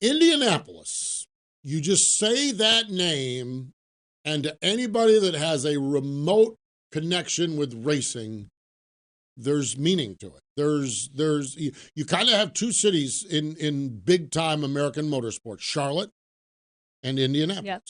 Indianapolis. You just say that name, and to anybody that has a remote connection with racing, there's meaning to it. You kind of have two cities in big time American motorsports, Charlotte and Indianapolis. Yep.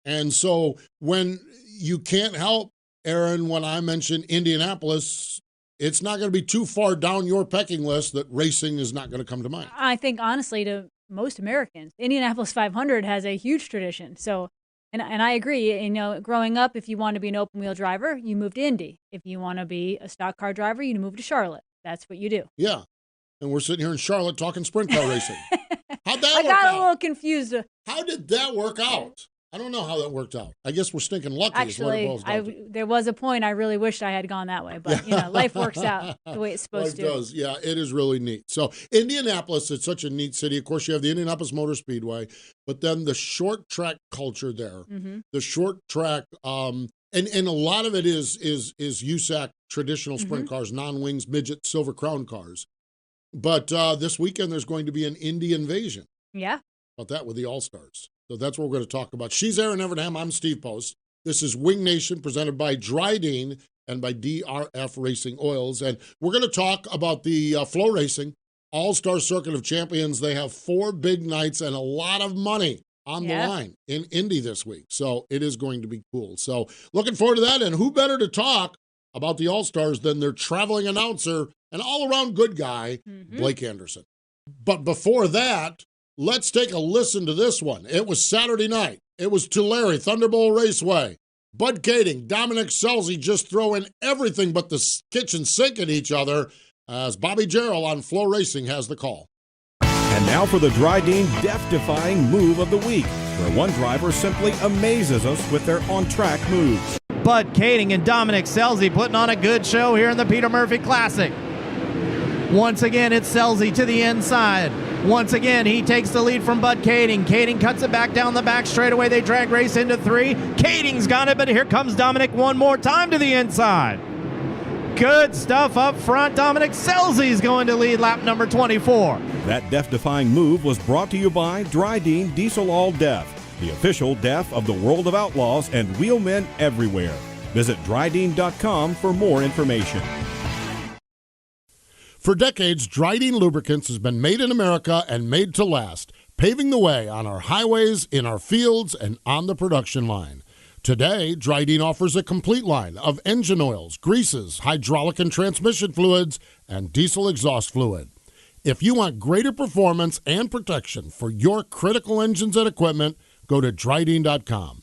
And so when you can't help, Erin, when I mention Indianapolis, it's not going to be too far down your pecking list that racing is not going to come to mind. I think, honestly, to most Americans, Indianapolis 500 has a huge tradition. So, and I agree, growing up, if you want to be an open wheel driver, you move to Indy. If you want to be a stock car driver, you move to Charlotte. That's what you do. Yeah. And we're sitting here in Charlotte talking sprint car racing. How'd that work out? I got a little confused. How did that work out? I don't know how that worked out. I guess we're stinking lucky. Actually, there was a point I really wished I had gone that way, but life works out the way it's supposed to. Life does. Yeah, it is really neat. So Indianapolis, it's such a neat city. Of course, you have the Indianapolis Motor Speedway, but then the short track culture there, the short track, and a lot of it is USAC traditional sprint cars, non-wings, midget, Silver Crown cars. But this weekend there's going to be an Indy invasion. Yeah. About that with the All-Stars. So that's what we're going to talk about. She's Erin Evernham. I'm Steve Post. This is Wing Nation, presented by Dryden and by DRF Racing Oils. And we're going to talk about the FloRacing All-Star Circuit of Champions. They have 4 big nights and a lot of money on the line in Indy this week. So it is going to be cool. So looking forward to that. And who better to talk about the All-Stars than their traveling announcer and all-around good guy, Blake Anderson. But before that, let's take a listen to this one. It was Saturday night. It was Tulare, Thunderbolt Raceway. Bud Kading, Dominic Scelzi just throwing everything but the kitchen sink at each other as Bobby Jarrell on FloRacing has the call. And now for the Dryden death-defying move of the week, where one driver simply amazes us with their on-track moves. Bud Kading and Dominic Scelzi putting on a good show here in the Peter Murphy Classic. Once again, it's Scelzi to the inside. Once again, he takes the lead from Bud Kading. Kading cuts it back down the back straightaway. They drag race into 3. Kading's got it, but here comes Dominic one more time to the inside. Good stuff up front. Dominic Scelzi's going to lead lap number 24. That death-defying move was brought to you by Dryden Diesel All Death, the official death of the world of outlaws and wheelmen everywhere. Visit Dryden.com for more information. For decades, Dryden Lubricants has been made in America and made to last, paving the way on our highways, in our fields, and on the production line. Today, Dryden offers a complete line of engine oils, greases, hydraulic and transmission fluids, and diesel exhaust fluid. If you want greater performance and protection for your critical engines and equipment, go to Dryden.com.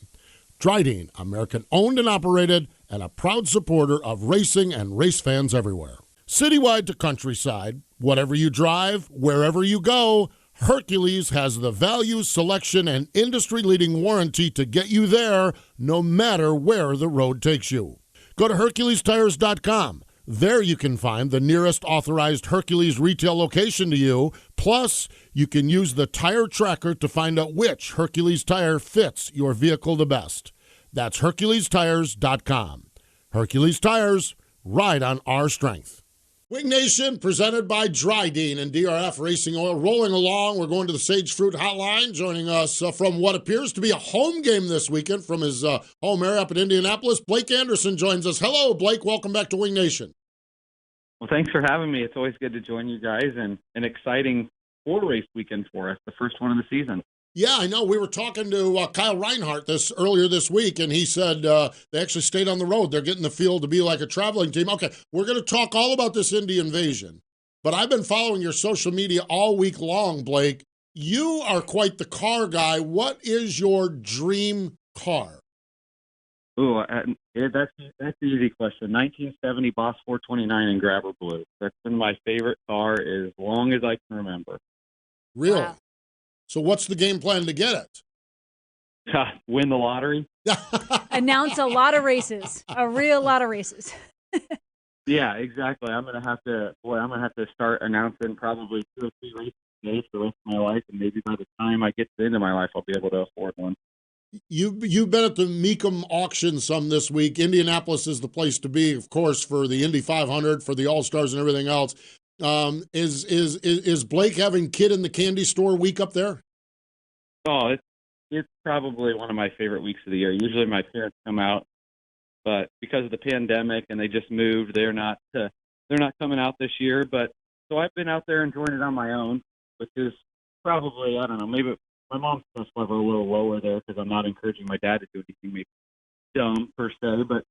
Dryden, American-owned and operated, and a proud supporter of racing and race fans everywhere. Citywide to countryside, whatever you drive, wherever you go, Hercules has the value, selection, and industry-leading warranty to get you there, no matter where the road takes you. Go to HerculesTires.com. There you can find the nearest authorized Hercules retail location to you. Plus, you can use the tire tracker to find out which Hercules tire fits your vehicle the best. That's HerculesTires.com. Hercules Tires, ride on our strength. Wing Nation, presented by Dryden and DRF Racing Oil. Rolling along, we're going to the Sage Fruit Hotline. Joining us from what appears to be a home game this weekend from his home area up in Indianapolis, Blake Anderson joins us. Hello, Blake. Welcome back to Wing Nation. Well, thanks for having me. It's always good to join you guys, and an exciting 4-race weekend for us, the first one of the season. Yeah, I know. We were talking to Kyle Reinhardt earlier this week, and he said they actually stayed on the road. They're getting the field to be like a traveling team. Okay, we're going to talk all about this Indy invasion, but I've been following your social media all week long, Blake. You are quite the car guy. What is your dream car? Ooh, that's an easy question. 1970 Boss 429 in Grabber Blue. That's been my favorite car as long as I can remember. Really? Wow. So what's the game plan to get it? Win the lottery. Announce a lot of races, a real lot of races. Yeah, exactly. I'm gonna have to start announcing probably 2 or 3 races a day for the rest of my life, and maybe by the time I get to the end of my life, I'll be able to afford one. You've been at the Mecum auction some this week. Indianapolis is the place to be, of course, for the Indy 500, for the All-Stars and everything else. Is Blake having kid in the candy store week up there? Oh, it's probably one of my favorite weeks of the year. Usually my parents come out, but because of the pandemic and they just moved, they're not coming out this year. But so I've been out there enjoying it on my own, which is probably, I don't know, maybe my mom's stress level a little lower there because I'm not encouraging my dad to do anything maybe dumb per se. But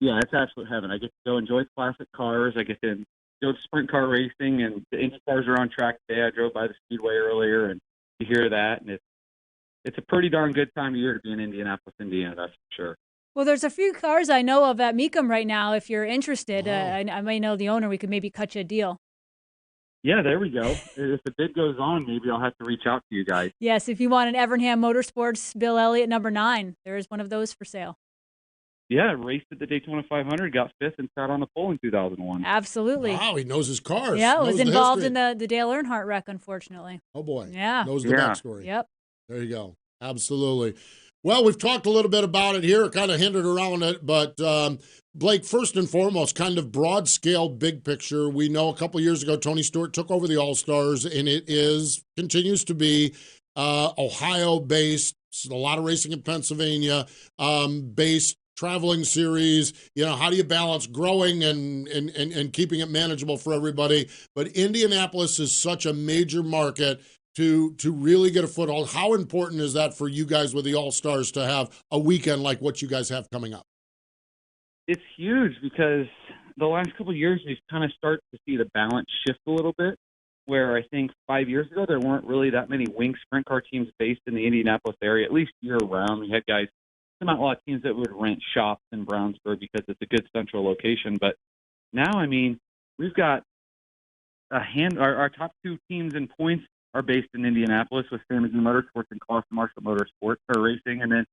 yeah, it's absolute heaven. I get to go enjoy classic cars. I get to go to sprint car racing, and the Indy cars are on track today. I drove by the speedway earlier, and to hear that, and it's a pretty darn good time of year to be in Indianapolis, Indiana. That's for sure. Well, there's a few cars I know of at Mecum right now. If you're interested, Wow. I may know the owner. We could maybe cut you a deal. Yeah, there we go. If the bid goes on, maybe I'll have to reach out to you guys. Yes, if you want an Evernham Motorsports Bill Elliott number 9, there is one of those for sale. Yeah, raced at the Daytona 500, got fifth, and sat on the pole in 2001. Absolutely. Wow, he knows his cars. Yeah, knows was the involved history. in the Dale Earnhardt wreck, unfortunately. Oh, boy. Yeah. Knows the Yeah. backstory. Yep. There you go. Absolutely. Well, we've talked a little bit about it here, kind of hinted around it, but Blake, first and foremost, kind of broad scale, big picture. We know a couple years ago, Tony Stewart took over the All-Stars, and it continues to be Ohio-based, a lot of racing in Pennsylvania, based traveling series. How do you balance growing and keeping it manageable for everybody? But Indianapolis is such a major market to really get a foothold. How important is that for you guys with the All-Stars to have a weekend like what you guys have coming up? It's huge because the last couple of years we've kind of started to see the balance shift a little bit, where I think 5 years ago there weren't really that many wing sprint car teams based in the Indianapolis area, at least year-round. We had guys, some a lot of teams that would rent shops in Brownsburg because it's a good central location. But now, I mean, we've got our top 2 teams in points are based in Indianapolis with Sam McGee Motorsports and Clausen Marshall Motorsports for racing. And then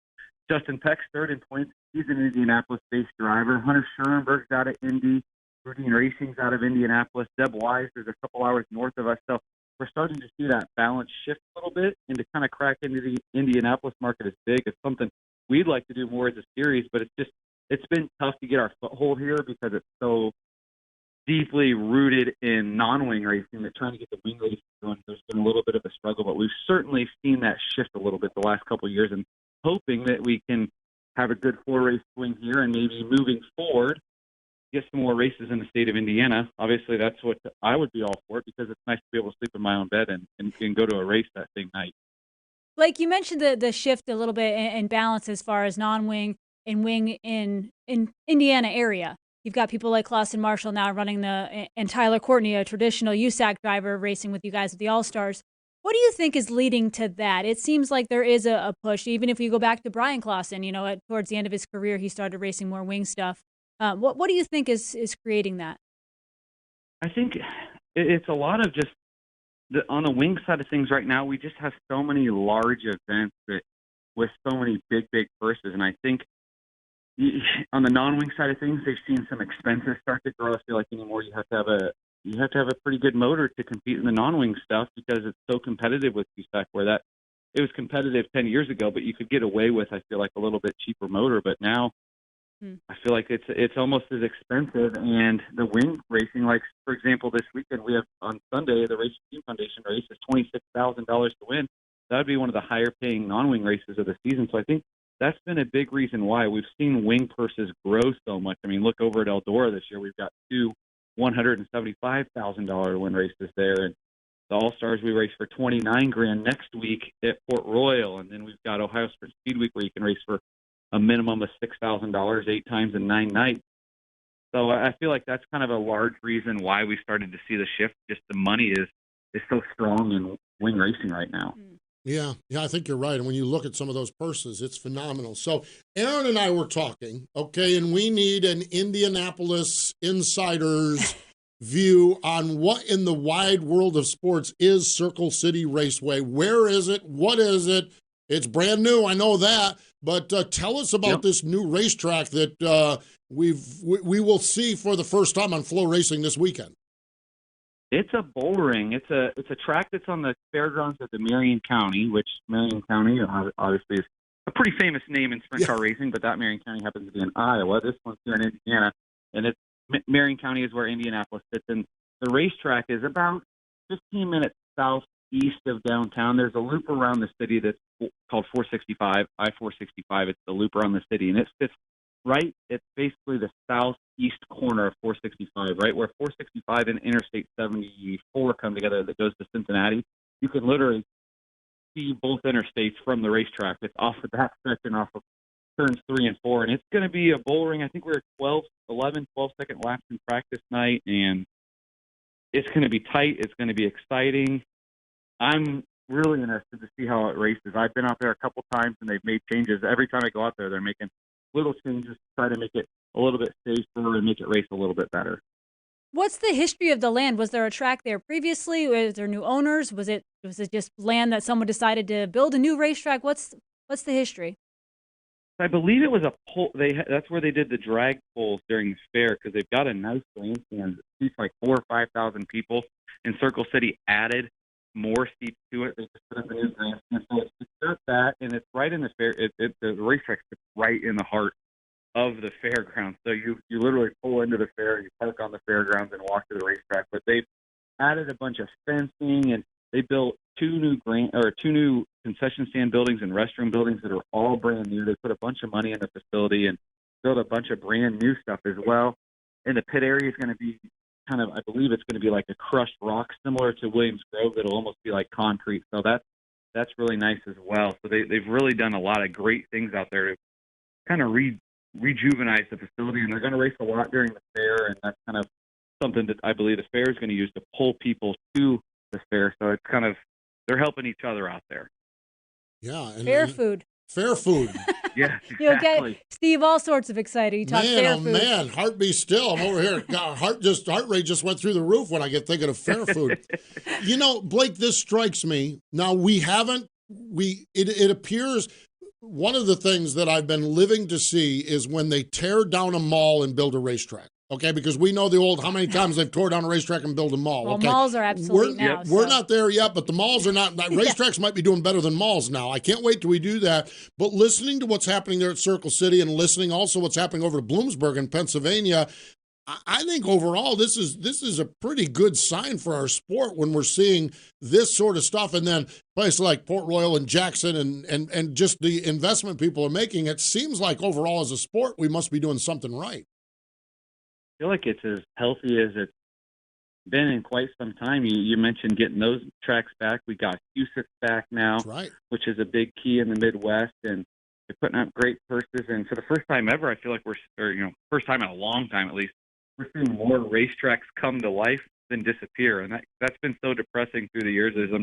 Justin Peck's third in points. He's an Indianapolis-based driver. Hunter Schoenberg's out of Indy. Routine Racing's out of Indianapolis. Deb Wise is a couple hours north of us. So we're starting to see that balance shift a little bit, and to kind of crack into the Indianapolis market is big. It's something we'd like to do more as a series, but it's been tough to get our foothold here because it's so deeply rooted in non-wing racing that trying to get the wing racing going, there's been a little bit of a struggle, but we've certainly seen that shift a little bit the last couple of years, and hoping that we can have a good 4-race swing here and maybe moving forward get some more races in the state of Indiana. Obviously, that's what I would be all for it because it's nice to be able to sleep in my own bed and go to a race that same night. Blake, you mentioned the shift a little bit in balance as far as non-wing and wing in Indiana area. You've got people like Clausen Marshall now running and Tyler Courtney, a traditional USAC driver, racing with you guys at the All-Stars. What do you think is leading to that? It seems like there is a push. Even if you go back to Brian Clausen, towards the end of his career, he started racing more wing stuff. What do you think is creating that? I think it's a lot of just on the wing side of things right now. We just have so many large events with so many big purses, and I think on the non-wing side of things, they've seen some expenses start to grow. I feel like anymore you have to have a pretty good motor to compete in the non-wing stuff because it's so competitive with USAC. Where it was competitive 10 years ago, but you could get away with, I feel like, a little bit cheaper motor. But now I feel like it's almost as expensive. And the wing racing, like for example, this weekend we have on Sunday the Racing Team Foundation race is $26,000 to win. That would be one of the higher paying non-wing races of the season. So I think that's been a big reason why we've seen wing purses grow so much. I mean, look over at Eldora this year. We've got 2 $175,000 win races there, and the All-Stars we race for $29,000 next week at Port Royal, and then we've got Ohio Sprint Speed Week where you can race for a minimum of $6,000 8 times in 9 nights. So I feel like that's kind of a large reason why we started to see the shift. Just the money is so strong in wing racing right now. Yeah, I think you're right. And when you look at some of those purses, it's phenomenal. So Erin and I were talking, okay, and we need an Indianapolis insider's view on what in the wide world of sports is Circle City Raceway. Where is it? What is it? It's brand new, I know that, but tell us about this new racetrack that we will see for the first time on FloRacing this weekend. It's a bull ring. It's a track that's on the fairgrounds of the Marion County, which Marion County obviously is a pretty famous name in sprint car racing, but that Marion County happens to be in Iowa. This one's here in Indiana, and Marion County is where Indianapolis sits. And the racetrack is about 15 minutes southeast east of downtown. There's a loop around the city that's called 465, I-465. It's the loop around the city, and it sits right. It's basically the southeast corner of 465, right where 465 and Interstate 74 come together that goes to Cincinnati. You can literally see both interstates from the racetrack. It's off of that section, off of turns 3 and 4, and it's going to be a bull ring. I think we're 12-second laps in practice night, and it's going to be tight. It's going to be exciting. I'm really interested to see how it races. I've been out there a couple times, and they've made changes. Every time I go out there, they're making little changes to try to make it a little bit safer and make it race a little bit better. What's the history of the land? Was there a track there previously? Was there new owners? Was it just land that someone decided to build a new racetrack? What's the history? I believe it was a pole. That's where they did the drag poles during the fair, because they've got a nice grandstand that seats like 4,000 or 5,000 people. And Circle City added more seats to it. They just put up a new grandstand, so it's got that, and it's right in the fair. The racetrack's right in the heart of the fairgrounds. So you literally pull into the fair, you park on the fairgrounds, and walk to the racetrack. But they've added a bunch of fencing, and they built two new concession stand buildings and restroom buildings that are all brand new. They put a bunch of money in the facility and built a bunch of brand new stuff as well. And the pit area is going to be I believe it's going to be like a crushed rock, similar to Williams Grove. It'll almost be like concrete. So that's really nice as well. So they've really done a lot of great things out there to kind of rejuvenate the facility, and they're going to race a lot during the fair, and that's kind of something that I believe the fair is going to use to pull people to the fair. So it's kind of, they're helping each other out there. Yeah. Fair food. Fair food. Yeah, exactly. You'll get Steve all sorts of excited. You talk fair food. Man, heart be still. I'm over here. God, heart rate just went through the roof when I get thinking of fair food. Blake, this strikes me. Now, it appears one of the things that I've been living to see is when they tear down a mall and build a racetrack. Okay, because we know how many times they've tore down a racetrack and built a mall. Well, okay? malls are absolute now. We're not there yet, but the malls are not. Racetracks might be doing better than malls now. I can't wait till we do that. But listening to what's happening there at Circle City and listening also what's happening over to Bloomsburg in Pennsylvania, I think overall this is a pretty good sign for our sport when we're seeing this sort of stuff. And then places like Port Royal and Jackson and just the investment people are making, it seems like overall as a sport we must be doing something right. I feel like it's as healthy as it's been in quite some time. You mentioned getting those tracks back. We got Houston back now, right, which is a big key in the Midwest, and they're putting up great purses. And for the first time ever, I feel like first time in a long time at least, we're seeing more racetracks come to life than disappear. And that's been so depressing through the years. As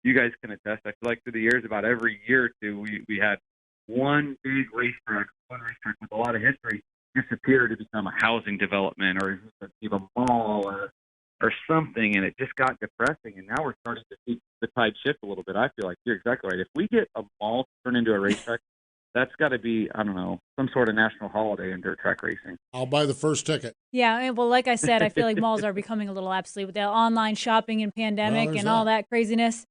you guys can attest, I feel like through the years, about every year or two, we had one racetrack with a lot of history disappear to become a housing development or a mall or something, and it just got depressing. And now we're starting to see the tide shift a little bit. I feel like you're exactly right. If we get a mall turned into a racetrack, that's got to be, I don't know, some sort of national holiday in dirt track racing. I'll buy the first ticket. Yeah, well, like I said, I feel like malls are becoming a little obsolete with the online shopping and pandemic and all that craziness.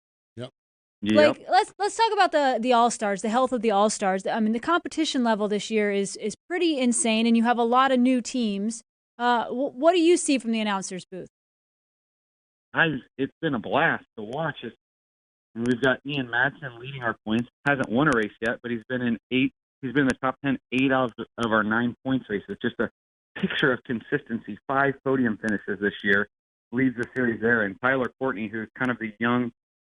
Blake, let's talk about the All-Stars, the health of the All-Stars. I mean, the competition level this year is pretty insane, and you have a lot of new teams. What do you see from the announcer's booth? It's been a blast to watch. We've got Ian Madsen leading our points. Hasn't won a race yet, but he's been in the top 10 8 out of our 9 points races. Just a picture of consistency. 5 podium finishes this year. Leads the series there. And Tyler Courtney, who's kind of the young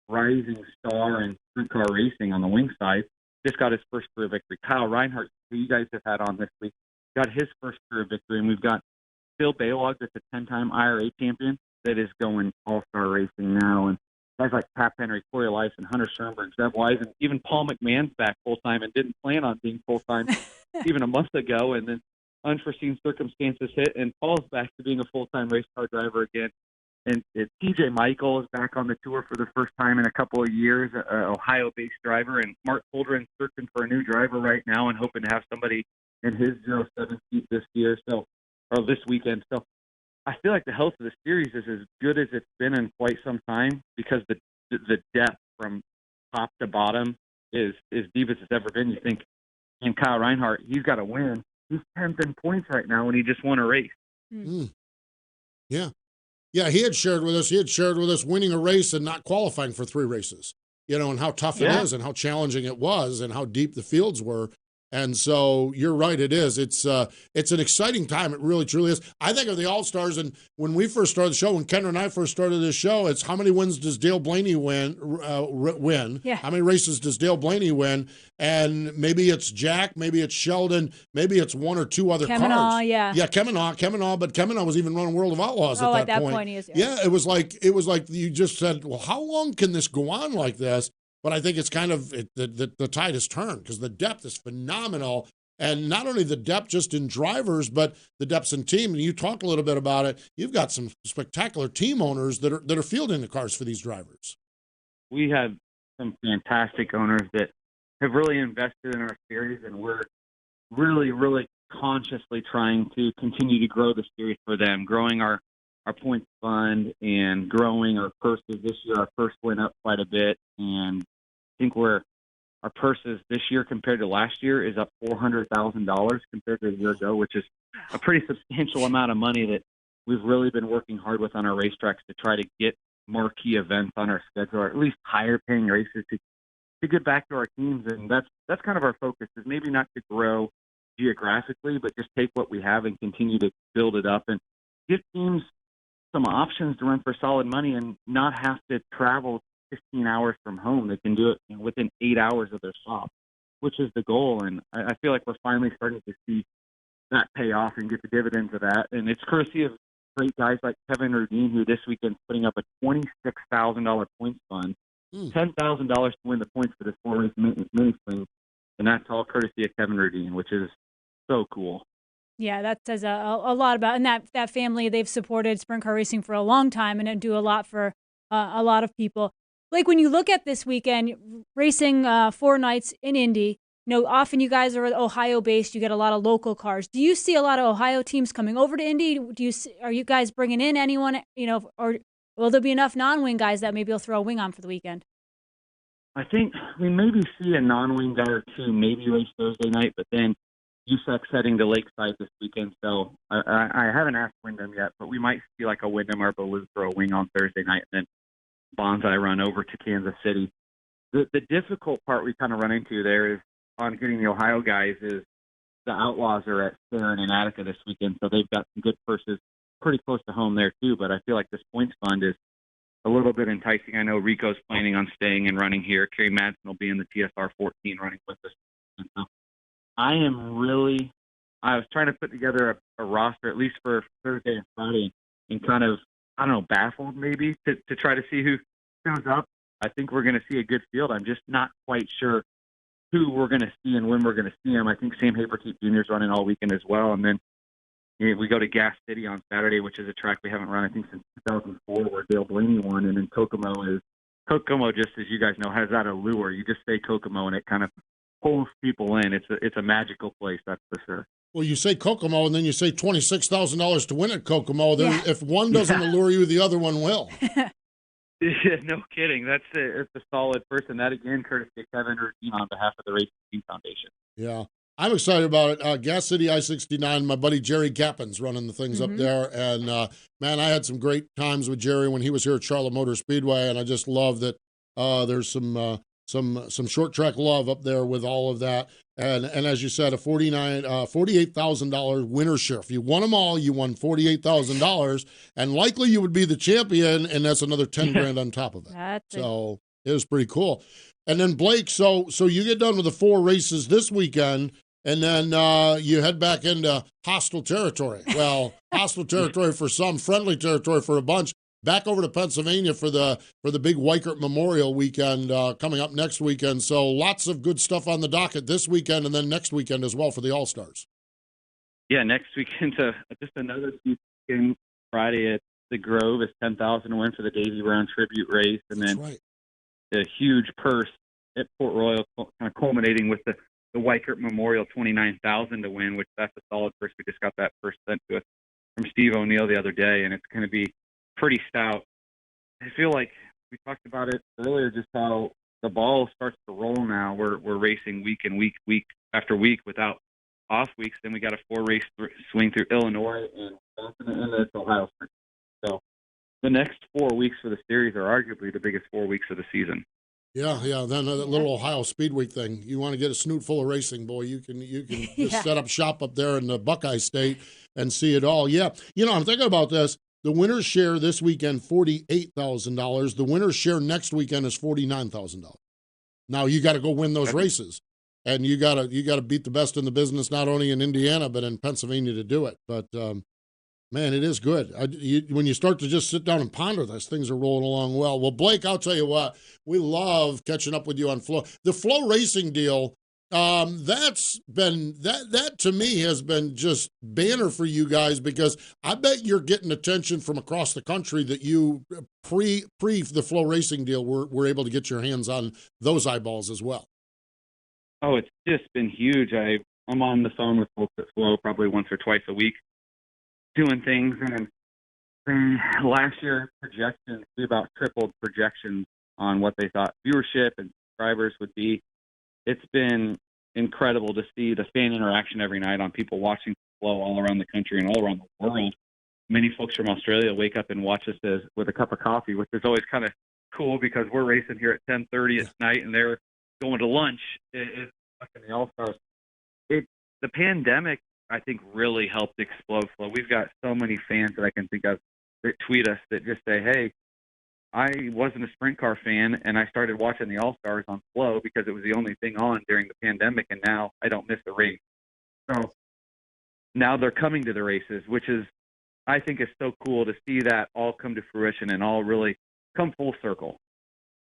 rising star in sprint car racing on the wing side, just got his first career victory. Kyle Reinhardt, who you guys have had on this week, got his first career victory. And we've got Phil Baylog, that's a 10-time IRA champion, that is going all-star racing now. And guys like Pat Henry, Corey Elias, and Hunter Schoenberg, Zeb Wise, and even Paul McMahon's back full-time and didn't plan on being full-time even a month ago. And then unforeseen circumstances hit, and Paul's back to being a full-time race car driver again. And TJ Michael is back on the tour for the first time in a couple of years, an Ohio-based driver. And Mark Holdren's searching for a new driver right now and hoping to have somebody in his 07 seat this weekend. So I feel like the health of the series is as good as it's been in quite some time, because the depth from top to bottom is as deep as it's ever been. You think, and Kyle Reinhardt, he's got to win. He's 10th in points right now, and he just won a race. Mm. Yeah. Yeah, he had shared with us winning a race and not qualifying for 3 races, and how tough it is and how challenging it was and how deep the fields were. And so you're right, it is. It's an exciting time. It really, truly is. I think of the All-Stars, and when we first started the show, when Kendra and I first started this show, it's how many wins does Dale Blaney win? Yeah. How many races does Dale Blaney win? And maybe it's Jack, maybe it's Sheldon, maybe it's 1 or 2 other cars. Yeah, Kemenaugh, but Kemenaugh was even running World of Outlaws at that point. He is. Yeah, it was like you just said, well, how long can this go on like this? But I think it's kind of the tide has turned because the depth is phenomenal. And not only the depth just in drivers, but the depth in team. And you talked a little bit about it. You've got some spectacular team owners that are fielding the cars for these drivers. We have some fantastic owners that have really invested in our series, and we're really, really consciously trying to continue to grow the series for them, growing our points fund and growing our purses. This year, our purse went up quite a bit, and I think our purses this year compared to last year is up $400,000 compared to a year ago, which is a pretty substantial amount of money that we've really been working hard with on our racetracks to try to get marquee events on our schedule, or at least higher paying races to get back to our teams. And that's kind of our focus, is maybe not to grow geographically, but just take what we have and continue to build it up and give teams some options to run for solid money and not have to travel 15 hours from home. They can do it within 8 hours of their shop, which is the goal. And I feel like we're finally starting to see that pay off and get the dividends of that. And it's courtesy of great guys like Kevin Rudine, who this weekend's putting up a $26,000 points fund, $10,000 to win the points for this 4-race mini swing. And that's all courtesy of Kevin Rudine, which is so cool. Yeah, that says a lot about, and that family, they've supported sprint car racing for a long time and do a lot for a lot of people. Like when you look at this weekend, racing 4 nights in Indy, often you guys are Ohio-based. You get a lot of local cars. Do you see a lot of Ohio teams coming over to Indy? Are you guys bringing in anyone, or will there be enough non-wing guys that maybe you'll throw a wing on for the weekend? I think we maybe see a non-wing guy or two maybe race Thursday night, but then USAC's heading to Lakeside this weekend, so I haven't asked Wyndham yet, but we might see like a Wyndham or Baloo throw a wing on Thursday night, and then Bonsai run over to Kansas City. The difficult part we kind of run into there is on getting the Ohio guys is the Outlaws are at Erin and Attica this weekend, so they've got some good purses pretty close to home there too, but I feel like this points fund is a little bit enticing. I know Rico's planning on staying and running here. Kerry Madsen will be in the TSR 14 running with us. And so I was trying to put together a roster, at least for Thursday and Friday, and kind of, I don't know, baffled maybe to try to see who shows up. I think we're going to see a good field. I'm just not quite sure who we're going to see and when we're going to see them. I think Sam Haberteet Jr. is running all weekend as well. And then we go to Gas City on Saturday, which is a track we haven't run, I think, since 2004, where Dale Blaney won. And then Kokomo, just as you guys know, has that allure. You just say Kokomo, and it kind of pulls people in. It's a magical place, that's for sure. Well, you say Kokomo, and then you say $26,000 to win at Kokomo. Yeah. If one doesn't allure you, the other one will. Yeah, no kidding. It's a solid person. That, again, courtesy of Kevin Rudine on behalf of the Racing Team Foundation. Yeah. I'm excited about it. Gas City I-69, my buddy Jerry Gappin's running the things up there. And, man, I had some great times with Jerry when he was here at Charlotte Motor Speedway, and I just love that there's some short track love up there with all of that. And as you said, a $48,000 winner share. If you won them all, you won $48,000, and likely you would be the champion, and that's another $10,000 on top of it. So it was pretty cool. And then Blake, so you get done with the 4 races this weekend, and then you head back into hostile territory. Well, hostile territory for some, friendly territory for a bunch. Back over to Pennsylvania for the big Weikert Memorial weekend coming up next weekend. So lots of good stuff on the docket this weekend, and then next weekend as well for the All-Stars. Yeah, next weekend, just another weekend. Friday at the Grove is $10,000 to win for the Davy Brown tribute race, and then a huge purse at Port Royal, kind of culminating with the Weikert Memorial, $29,000 to win, which that's a solid purse. We just got that purse sent to us from Steve O'Neill the other day, and it's going to be pretty stout. I feel like we talked about it earlier, just how the ball starts to roll now. We're racing week after week without off weeks. Then we got a 4-race swing through Illinois and it's Ohio Sprint. So the next 4 weeks for the series are arguably the biggest 4 weeks of the season. Yeah. Then that little Ohio Speed Week thing. You want to get a snoot full of racing, boy, you can just set up shop up there in the Buckeye State and see it all. Yeah. I'm thinking about this. The winner's share this weekend, $48,000. The winner's share next weekend is $49,000. Now you got to go win those races, and you got to beat the best in the business, not only in Indiana but in Pennsylvania to do it. But man, it is good. When you start to just sit down and ponder this, things are rolling along well. Well, Blake, I'll tell you what, we love catching up with you on the FloRacing deal. That's been that to me has been just banner for you guys, because I bet you're getting attention from across the country that you pre the FloRacing deal were able to get your hands on those eyeballs as well. Oh, it's just been huge. I'm on the phone with folks at Flo probably once or twice a week doing things, and last year projections, we about tripled projections on what they thought viewership and subscribers would be. It's been incredible to see the fan interaction every night on people watching Flo all around the country and all around the world. Many folks from Australia wake up and watch us with a cup of coffee, which is always kind of cool because we're racing here at 10:30 at night and they're going to lunch. It's fucking the All-Stars. The pandemic, I think, really helped explode Flo. We've got so many fans that I can think of that tweet us that just say, hey, I wasn't a sprint car fan, and I started watching the All-Stars on Flo because it was the only thing on during the pandemic, and now I don't miss a race. So now they're coming to the races, which is, I think, is so cool to see that all come to fruition and all really come full circle.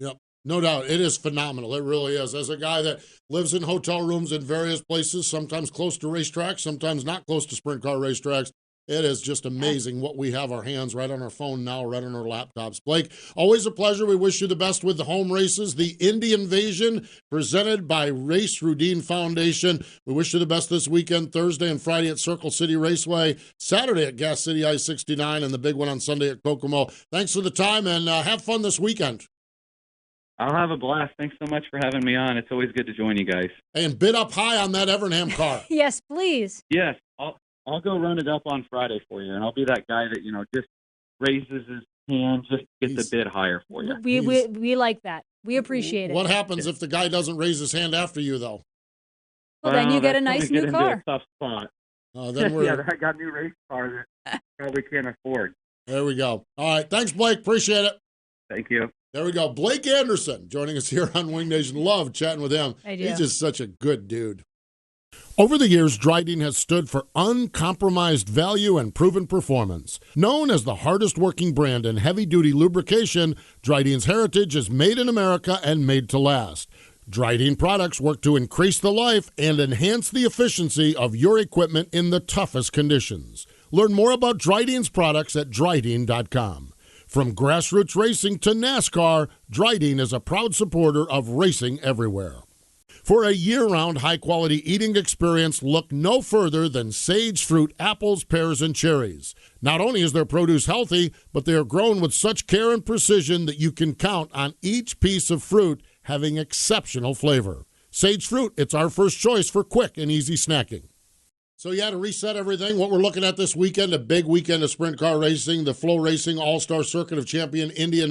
Yep, no doubt. It is phenomenal. It really is. As a guy that lives in hotel rooms in various places, sometimes close to racetracks, sometimes not close to sprint car racetracks, it is just amazing what we have our hands right on our phone now, right on our laptops. Blake, always a pleasure. We wish you the best with the home races. The Indy Invasion, presented by Race Rudine Foundation. We wish you the best this weekend, Thursday and Friday at Circle City Raceway, Saturday at Gas City I-69, and the big one on Sunday at Kokomo. Thanks for the time, and have fun this weekend. I'll have a blast. Thanks so much for having me on. It's always good to join you guys. And bid up high on that Evernham car. Yes, please. Yes, I'll go run it up on Friday for you, and I'll be that guy that, just raises his hand just to get the bid higher for you. We like that. We appreciate it. What happens if the guy doesn't raise his hand after you, though? Well, then you get a nice new car. Into a tough spot. Then I got new race cars that probably can't afford. There we go. All right. Thanks, Blake. Appreciate it. Thank you. There we go. Blake Anderson joining us here on Wing Nation. Love chatting with him. I do. He's just such a good dude. Over the years, Dryden has stood for uncompromised value and proven performance. Known as the hardest working brand in heavy-duty lubrication, Dryden's heritage is made in America and made to last. Dryden products work to increase the life and enhance the efficiency of your equipment in the toughest conditions. Learn more about Dryden's products at Dryden.com. From grassroots racing to NASCAR, Dryden is a proud supporter of racing everywhere. For a year-round high-quality eating experience, look no further than Sage Fruit apples, pears, and cherries. Not only is their produce healthy, but they are grown with such care and precision that you can count on each piece of fruit having exceptional flavor. Sage Fruit, it's our first choice for quick and easy snacking. So, to reset everything, what we're looking at this weekend, a big weekend of sprint car racing, the FloRacing All-Star Circuit of Champion Indy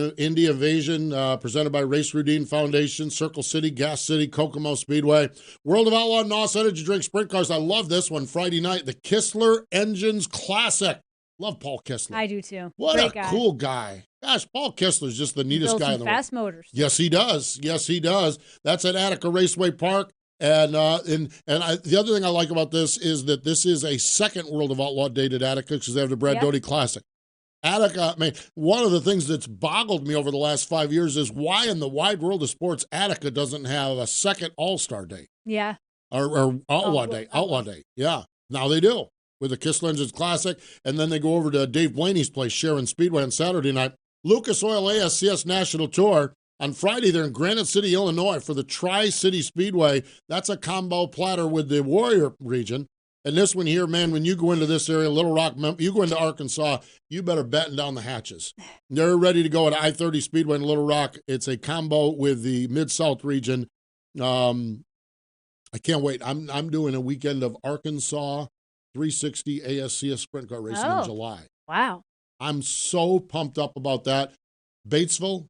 Invasion, presented by Race Rudine Foundation, Circle City, Gas City, Kokomo Speedway, World of Outlaw, NOS Energy Drink Sprint Cars. I love this one, Friday night, the Kistler Engines Classic. Love Paul Kistler. I do too. What Great a guy. Cool guy. Gosh, Paul Kistler's just the neatest guy in the world. Fast motors. Yes, he does. Yes, he does. That's at Attica Raceway Park. And the other thing I like about this is that this is a second World of Outlaw date at Attica because they have the Brad Doty Classic. Attica, one of the things that's boggled me over the last 5 years is why in the wide world of sports Attica doesn't have a second All-Star Day. Yeah. Or Outlaw Day. Yeah. Now they do with the Kistler Engines Classic. And then they go over to Dave Blaney's place, Sharon Speedway, on Saturday night. Lucas Oil ASCS National Tour. On Friday, they're in Granite City, Illinois for the Tri-City Speedway. That's a combo platter with the Warrior region. And this one here, man, when you go into this area, Little Rock, you go into Arkansas, you better batten down the hatches. They're ready to go at I-30 Speedway in Little Rock. It's a combo with the Mid-South region. I can't wait. I'm doing a weekend of Arkansas 360 ASCS sprint car racing in July. Wow. I'm so pumped up about that. Batesville,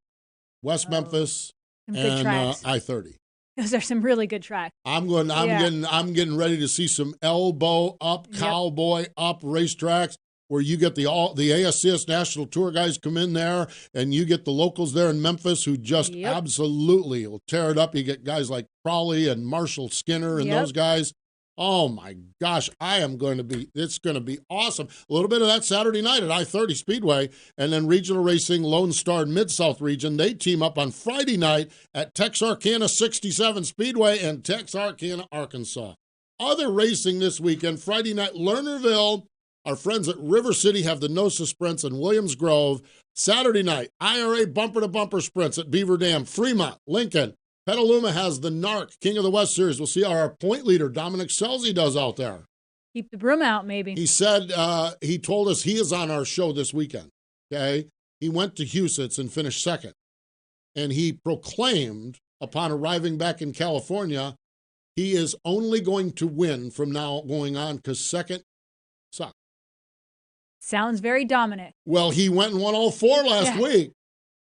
West Memphis, Some good and tracks. I-30. Those are some really good tracks. I'm getting ready to see some elbow up, cowboy up racetracks where you get the ASCS National Tour guys come in there, and you get the locals there in Memphis who just absolutely will tear it up. You get guys like Crawley and Marshall Skinner and those guys. Oh my gosh, it's going to be awesome. A little bit of that Saturday night at I-30 Speedway, and then Regional Racing Lone Star Mid-South Region. They team up on Friday night at Texarkana 67 Speedway in Texarkana, Arkansas. Other racing this weekend, Friday night, Lernerville. Our friends at River City have the NOSA Sprints in Williams Grove. Saturday night, IRA bumper-to-bumper sprints at Beaver Dam, Fremont, Lincoln. Petaluma has the NARC King of the West Series. We'll see how our point leader, Dominic Scelzi, does out there. Keep the broom out, maybe. He said, he told us he is on our show this weekend, okay? He went to Huset's and finished second. And he proclaimed, upon arriving back in California, he is only going to win from now going on because second sucks. Sounds very Dominic. Well, he went and won all four last week.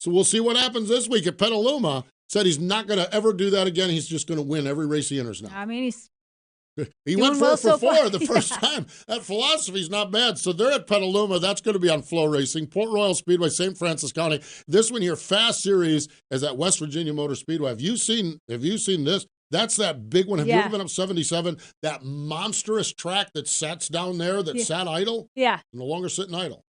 So we'll see what happens this week at Petaluma. Said he's not going to ever do that again. He's just going to win every race he enters now. I mean, he went for four the first time. That philosophy's not bad. So they're at Petaluma. That's going to be on FloRacing. Port Royal Speedway, St. Francis County. This one here, Fast Series, is at West Virginia Motor Speedway. Have you seen this? That's that big one. Have you ever been up 77? That monstrous track that sats down there that sat idle? Yeah. No longer sitting idle.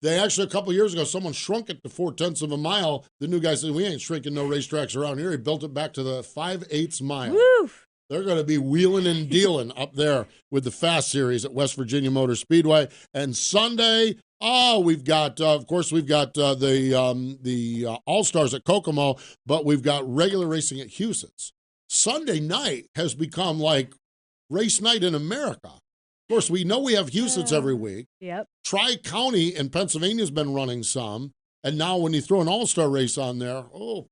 They actually, a couple of years ago, someone shrunk it to 0.4 of a mile. The new guy said, we ain't shrinking no racetracks around here. He built it back to the 5/8 mile. Woo! They're going to be wheeling and dealing up there with the Fast Series at West Virginia Motor Speedway. And Sunday, we've got the All-Stars at Kokomo, but we've got regular racing at Huset's. Sunday night has become like race night in America. Of course, we know we have Huset's every week. Yep. Tri-County in Pennsylvania has been running some. And now when you throw an all-star race on there,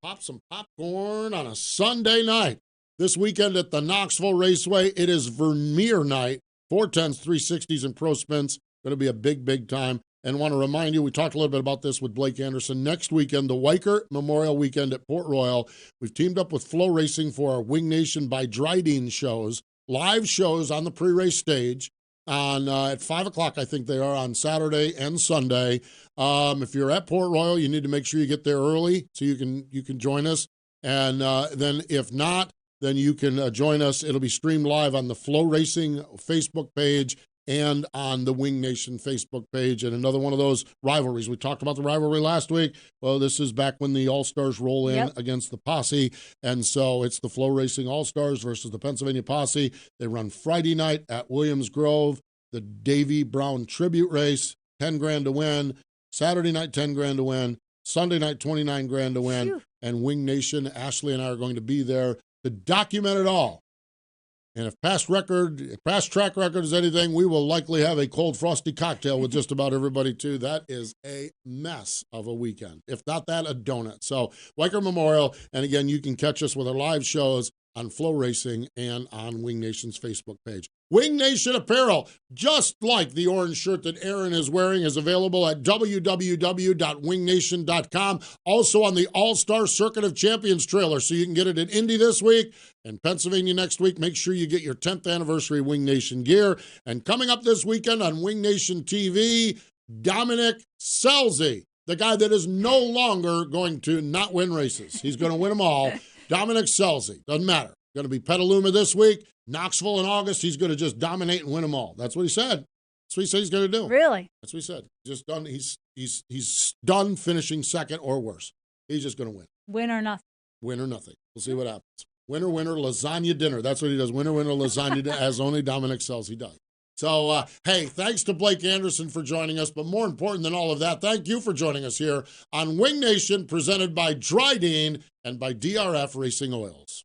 pop some popcorn on a Sunday night. This weekend at the Knoxville Raceway, it is Vermeer night. 410s, 360s, and Pro Spins. Going to be a big, big time. And want to remind you, we talked a little bit about this with Blake Anderson. Next weekend, the Weichert Memorial Weekend at Port Royal. We've teamed up with FloRacing for our Wing Nation by Dryden shows. Live shows on the pre-race stage. At 5 o'clock, I think they are on Saturday and Sunday. If you're at Port Royal, you need to make sure you get there early so you can join us. And then if not, then you can join us. It'll be streamed live on the FloRacing Facebook page and on the Wing Nation Facebook page. And another one of those rivalries. We talked about the rivalry last week. Well, this is back when the All-Stars roll in against the Posse. And so it's the FloRacing All-Stars versus the Pennsylvania Posse. They run Friday night at Williams Grove, the Davy Brown Tribute Race, 10 grand to win. Saturday night, 10 grand to win. Sunday night, 29 grand to win. Phew. And Wing Nation, Ashley and I are going to be there to document it all. And if past track record is anything, we will likely have a cold frosty cocktail with just about everybody too. That is a mess of a weekend. If not that, a donut. So Weichert Memorial, and again, you can catch us with our live shows on FloRacing and on Wing Nation's Facebook page. Wing Nation apparel, just like the orange shirt that Erin is wearing, is available at www.wingnation.com. Also on the All-Star Circuit of Champions trailer, so you can get it in Indy this week and Pennsylvania next week. Make sure you get your 10th anniversary Wing Nation gear. And coming up this weekend on Wing Nation TV, Dominic Scelzi, the guy that is no longer going to not win races. He's going to win them all. Dominic Scelzi, doesn't matter. Going to be Petaluma this week, Knoxville in August. He's going to just dominate and win them all. That's what he said. That's what he said he's going to do. Really? That's what he said. Just done. He's done finishing second or worse. He's just going to win. Win or nothing. Win or nothing. We'll see what happens. Winner, winner, lasagna dinner. That's what he does. Winner, winner, lasagna dinner, as only Dominic Scelzi does. So, hey, thanks to Blake Anderson for joining us. But more important than all of that, thank you for joining us here on Wing Nation, presented by Dryden and by DRF Racing Oils.